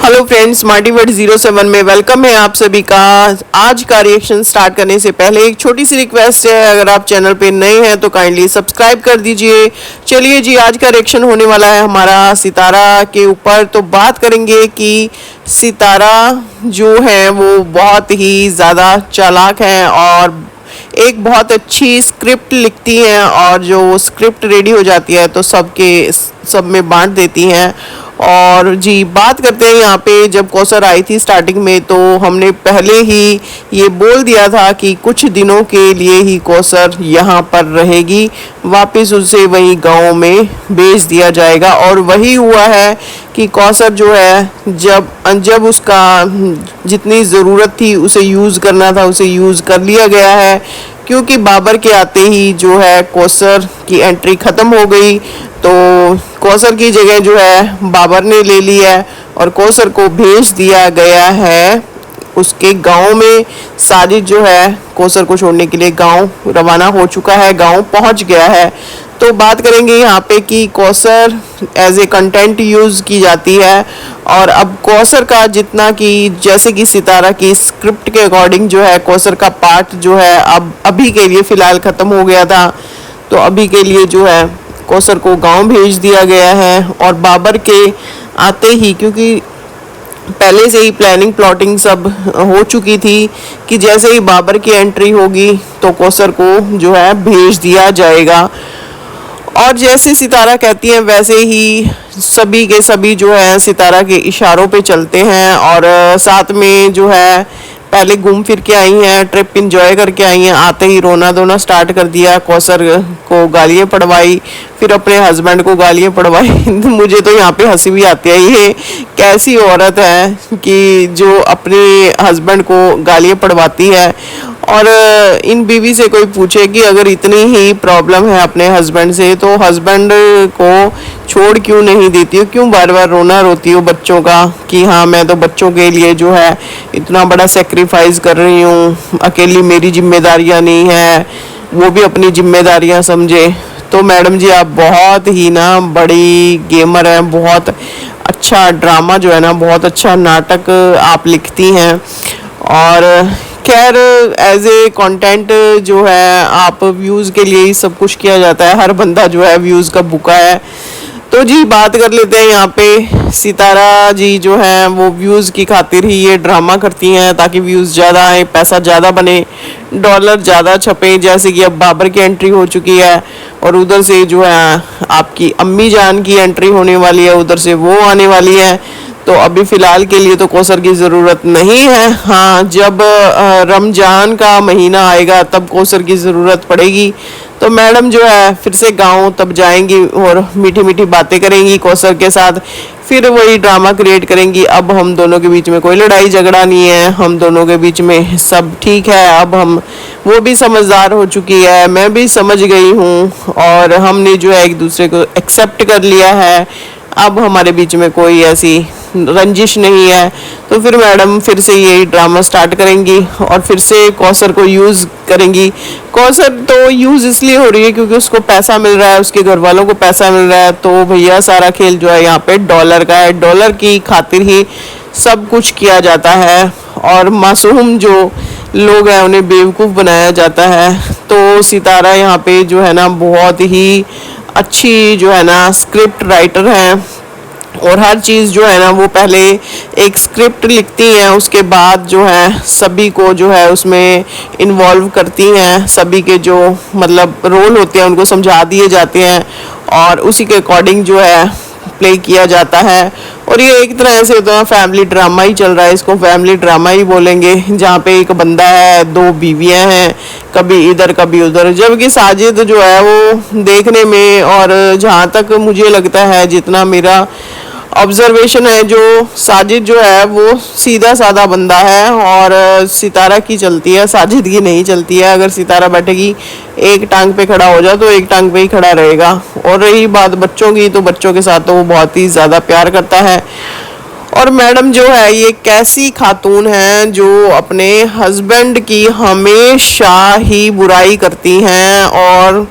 Hello friends, smarty word 07 में welcome है आप सभी का। आज का रिएक्शन स्टार्ट करने से पहले एक छोटी सी रिक्वेस्ट है, अगर आप चैनल पे नए हैं तो काइंडली सब्सक्राइब कर दीजिए। चलिए जी, आज का रिएक्शन होने वाला है हमारा सितारा के ऊपर। तो बात करेंगे कि सितारा जो है वो बहुत ही ज़्यादा चालाक है और एक बहुत अच्छी स्क्रिप्ट लिखती हैं, और जो वो स्क्रिप्ट रेडी हो जाती है तो सब में बांट देती हैं। और जी बात करते हैं यहाँ पे, जब कौसर आई थी स्टार्टिंग में तो हमने पहले ही ये बोल दिया था कि कुछ दिनों के लिए ही कौसर यहाँ पर रहेगी, वापस उसे वही गांव में भेज दिया जाएगा। और वही हुआ है कि कौसर जो है जब उसका जितनी ज़रूरत थी उसे यूज़ करना था उसे यूज़ कर लिया गया है, क्योंकि बाबर के आते ही जो है कौसर की एंट्री ख़त्म हो गई। तो कौसर की जगह जो है बाबर ने ले ली है और कौसर को भेज दिया गया है उसके गांव में। साजिद जो है कौसर को छोड़ने के लिए गांव रवाना हो चुका है, गांव पहुंच गया है। तो बात करेंगे यहाँ पे कि कौसर एज ए कंटेंट यूज़ की जाती है, और अब कौसर का जितना कि जैसे कि सितारा की स्क्रिप्ट के अकॉर्डिंग जो है कौसर का पार्ट जो है अब अभी के लिए फ़िलहाल ख़त्म हो गया था। तो अभी के लिए जो है कौसर को गांव भेज दिया गया है, और बाबर के आते ही, क्योंकि पहले से ही प्लानिंग प्लॉटिंग सब हो चुकी थी कि जैसे ही बाबर की एंट्री होगी तो कौसर को जो है भेज दिया जाएगा। और जैसे सितारा कहती हैं वैसे ही सभी के सभी जो है सितारा के इशारों पे चलते हैं, और साथ में जो है पहले घूम फिर के आई हैं, ट्रिप इंजॉय करके आई हैं, आते ही रोना धोना स्टार्ट कर दिया, कौसर को गालियाँ पड़वाई, फिर अपने हस्बैंड को गालियाँ पड़वाई। मुझे तो यहाँ पे हंसी भी आती है, ये कैसी औरत है कि जो अपने हस्बैंड को गालियाँ पड़वाती है। और इन बीवी से कोई पूछे कि अगर इतनी ही प्रॉब्लम है अपने हस्बैंड से तो हस्बैंड को छोड़ क्यों नहीं देती हो, क्यों बार बार रोना रोती हो बच्चों का कि हाँ मैं तो बच्चों के लिए जो है इतना बड़ा सेक्रीफाइस कर रही हूँ, अकेली मेरी जिम्मेदारियाँ नहीं है, वो भी अपनी जिम्मेदारियाँ समझे। तो मैडम जी आप बहुत ही ना बड़ी गेमर हैं, बहुत अच्छा ड्रामा जो है ना, बहुत अच्छा नाटक आप लिखती हैं। और खैर एज ए कंटेंट जो है आप व्यूज़ के लिए ही सब कुछ किया जाता है, हर बंदा जो है व्यूज़ का भूखा है। तो जी बात कर लेते हैं यहाँ पे, सितारा जी जो है वो व्यूज़ की खातिर ही ये ड्रामा करती हैं ताकि व्यूज़ ज़्यादा आए, पैसा ज़्यादा बने, डॉलर ज़्यादा छपे। जैसे कि अब बाबर की एंट्री हो चुकी है और उधर से जो है आपकी अम्मी जान की एंट्री होने वाली है, उधर से वो आने वाली है। तो अभी फ़िलहाल के लिए तो कौसर की ज़रूरत नहीं है। हाँ, जब रमज़ान का महीना आएगा तब कौसर की ज़रूरत पड़ेगी। तो मैडम जो है फिर से गांव तब जाएंगी और मीठी मीठी बातें करेंगी कौसर के साथ, फिर वही ड्रामा क्रिएट करेंगी। अब हम दोनों के बीच में कोई लड़ाई झगड़ा नहीं है, हम दोनों के बीच में सब ठीक है। अब वो भी समझदार हो चुकी है, मैं भी समझ गई हूँ, और हमने जो है एक दूसरे को एक्सेप्ट कर लिया है। अब हमारे बीच में कोई ऐसी रंजिश नहीं है। तो फिर मैडम फिर से यही ड्रामा स्टार्ट करेंगी और फिर से कौसर को यूज़ करेंगी। कौसर तो यूज़ इसलिए हो रही है क्योंकि उसको पैसा मिल रहा है, उसके घर वालों को पैसा मिल रहा है। तो भैया सारा खेल जो है यहाँ पे डॉलर का है, डॉलर की खातिर ही सब कुछ किया जाता है, और मासूम जो लोग हैं उन्हें बेवकूफ़ बनाया जाता है। तो सितारा यहाँ पे जो है ना बहुत ही अच्छी जो है ना स्क्रिप्ट राइटर हैं, और हर चीज़ जो है ना वो पहले एक स्क्रिप्ट लिखती हैं, उसके बाद जो है सभी को जो है उसमें इन्वॉल्व करती हैं, सभी के जो मतलब रोल होते हैं उनको समझा दिए जाते हैं और उसी के अकॉर्डिंग जो है प्ले किया जाता है। और ये एक तरह से तो फैमिली ड्रामा ही चल रहा है, इसको फैमिली ड्रामा ही बोलेंगे, जहाँ पे एक बंदा है, दो बीवियाँ हैं, कभी इधर कभी उधर। जबकि साजिद जो है वो देखने में, और जहाँ तक मुझे लगता है जितना मेरा ऑब्जर्वेशन है, जो साजिद जो है वो सीधा साधा बंदा है, और सितारा की चलती है, साजिद की नहीं चलती है। अगर सितारा बैठेगी एक टांग पे खड़ा हो जाए तो एक टांग पे ही खड़ा रहेगा। और रही बात बच्चों की, तो बच्चों के साथ तो वो बहुत ही ज़्यादा प्यार करता है। और मैडम जो है ये कैसी खातून है जो अपने हस्बैंड की हमेशा ही बुराई करती हैं, और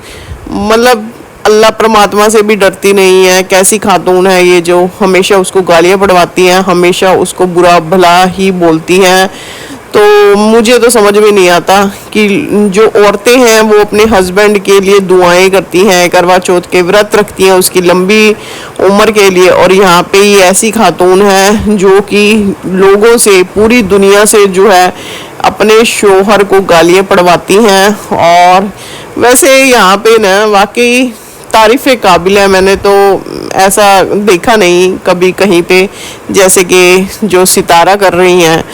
मतलब अल्लाह परमात्मा से भी डरती नहीं है। कैसी खातून है ये जो हमेशा उसको गालियाँ पड़वाती हैं, हमेशा उसको बुरा भला ही बोलती हैं। तो मुझे तो समझ में नहीं आता कि जो औरतें हैं वो अपने हस्बैंड के लिए दुआएं करती हैं, करवा चौथ के व्रत रखती हैं उसकी लंबी उम्र के लिए, और यहाँ पे ये ऐसी खातून है जो कि लोगों से, पूरी दुनिया से जो है अपने शोहर को गालियाँ पड़वाती हैं। और वैसे यहाँ पे ना वाकई तारीफ़ काबिल है। मैंने तो ऐसा देखा नहीं कभी कहीं पे जैसे कि जो सितारा कर रही हैं।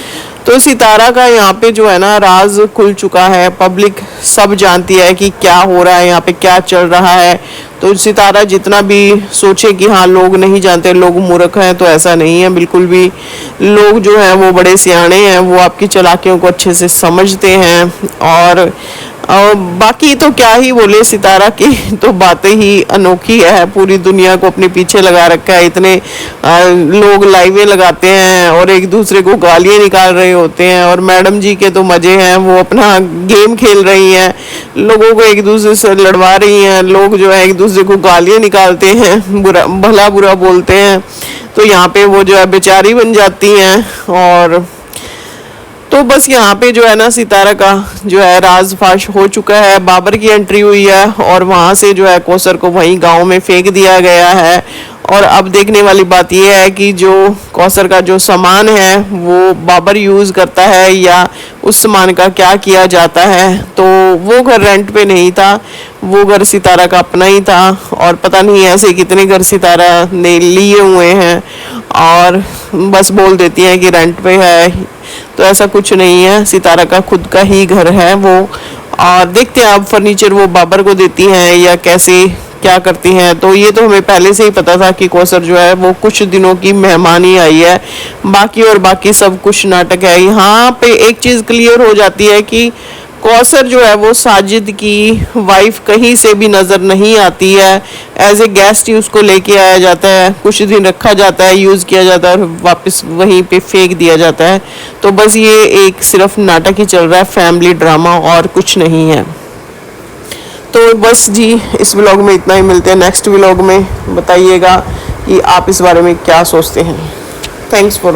तो सितारा का यहाँ पे जो है ना राज खुल चुका है, पब्लिक सब जानती है कि क्या हो रहा है यहाँ पे, क्या चल रहा है। तो सितारा जितना भी सोचे कि हाँ लोग नहीं जानते, लोग मूर्ख हैं, तो ऐसा नहीं है बिल्कुल भी। लोग जो हैं वो बड़े सियाने हैं, वो आपकी चालाकियों को अच्छे से समझते हैं। और बाकी तो क्या ही बोले, सितारा की तो बातें ही अनोखी है, पूरी दुनिया को अपने पीछे लगा रखा है। इतने लोग लाइवें लगाते हैं और एक दूसरे को गालियाँ निकाल रहे होते हैं, और मैडम जी के तो मज़े हैं, वो अपना गेम खेल रही हैं, लोगों को एक दूसरे से लड़वा रही हैं। लोग जो है एक दूसरे को गालियाँ निकालते हैं, बुरा भला बुरा बोलते हैं, तो यहाँ पे वो जो है बेचारी बन जाती हैं। और तो बस यहाँ पे जो है ना सितारा का जो है राज फाश हो चुका है। बाबर की एंट्री हुई है और वहाँ से जो है कौसर को वहीं गांव में फेंक दिया गया है। और अब देखने वाली बात यह है कि जो कौसर का जो सामान है वो बाबर यूज़ करता है या उस सामान का क्या किया जाता है। तो वो घर रेंट पे नहीं था, वो घर सितारा का अपना ही था, और पता नहीं ऐसे कितने घर सितारा ने लिए हुए हैं और बस बोल देती हैं कि रेंट पे है। तो ऐसा कुछ नहीं है, सितारा का खुद का ही घर है वो। और देखते हैं अब फर्नीचर वो बाबर को देती हैं या कैसे क्या करती हैं। तो ये तो हमें पहले से ही पता था कि कौसर जो है वो कुछ दिनों की मेहमान ही आई है, बाकी सब कुछ नाटक है। यहाँ पे एक चीज़ क्लियर हो जाती है कि कौसर जो है वो साजिद की वाइफ कहीं से भी नज़र नहीं आती है। एज ए गेस्ट ही उसको लेके आया जाता है, कुछ दिन रखा जाता है, यूज़ किया जाता है और वापस वहीं पे फेंक दिया जाता है। तो बस ये एक सिर्फ नाटक ही चल रहा है, फैमिली ड्रामा, और कुछ नहीं है। तो बस जी इस व्लॉग में इतना ही, मिलते हैं नेक्स्ट व्लॉग में। बताइएगा कि आप इस बारे में क्या सोचते हैं। Thanks for